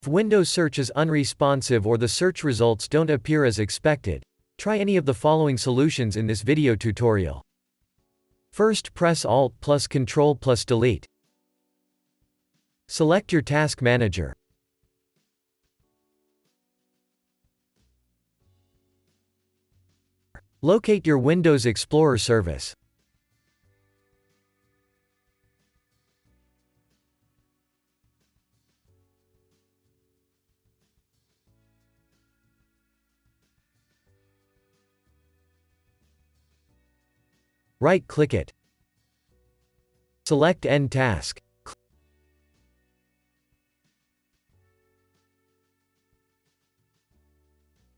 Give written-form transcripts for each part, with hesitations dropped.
If Windows search is unresponsive or the search results don't appear as expected, try any of the following solutions in this video tutorial. First, press Alt plus Control plus Delete. Select your task manager. Locate your Windows Explorer service. Right-click it. Select End Task.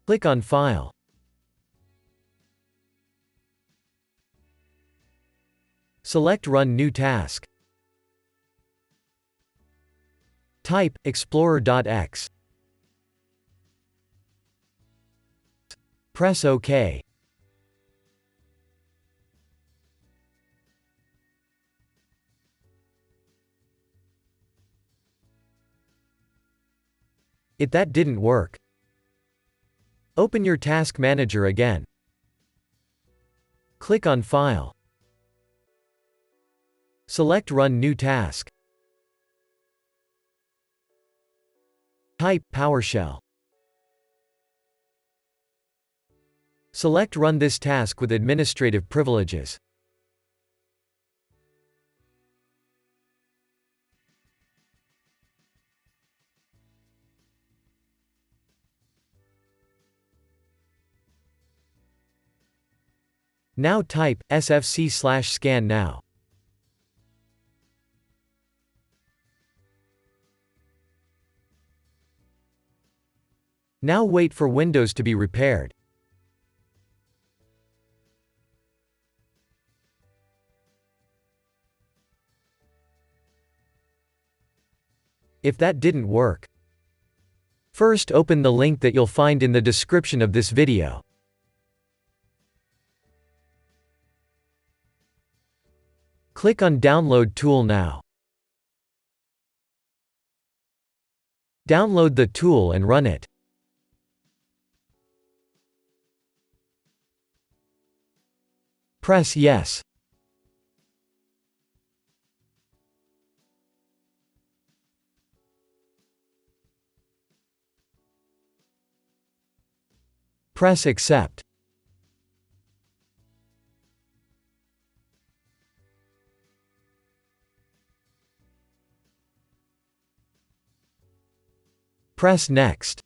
Click on File. Select Run New Task. Type Explorer.x. Press OK. That didn't work. Open your task manager again. Click on File. Select Run New Task. Type PowerShell. Select Run this task with administrative privileges. Now type sfc/scan now. Now wait for Windows to be repaired. If that didn't work, first open the link that you'll find in the description of this video. Click on Download Tool now. Download the tool and run it. Press Yes. Press Accept. Press Next.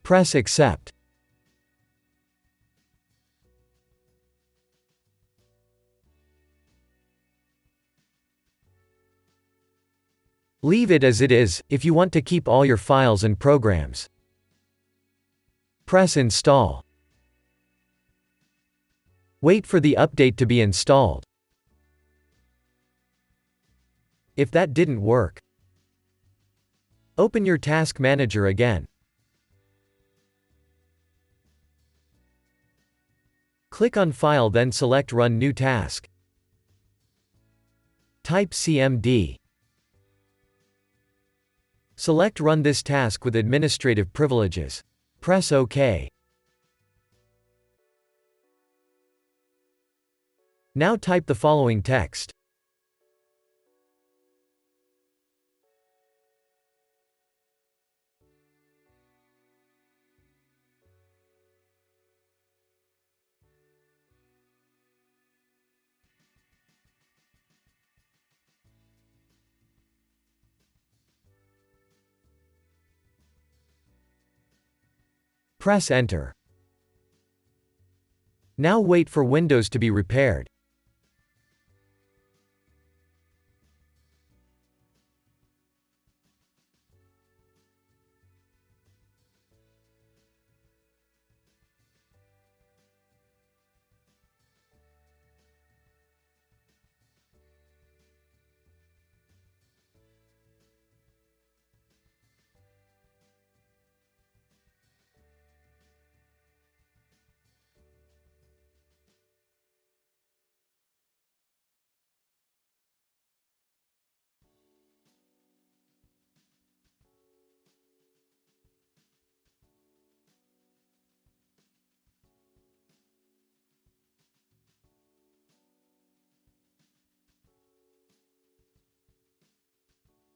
Press Accept. Leave it as it is, if you want to keep all your files and programs. Press Install. Wait for the update to be installed. If that didn't work, open your task manager again. Click on File, then select Run New Task. Type CMD. Select Run this task with administrative privileges. Press OK. Now type the following text. Press Enter. Now wait for Windows to be repaired.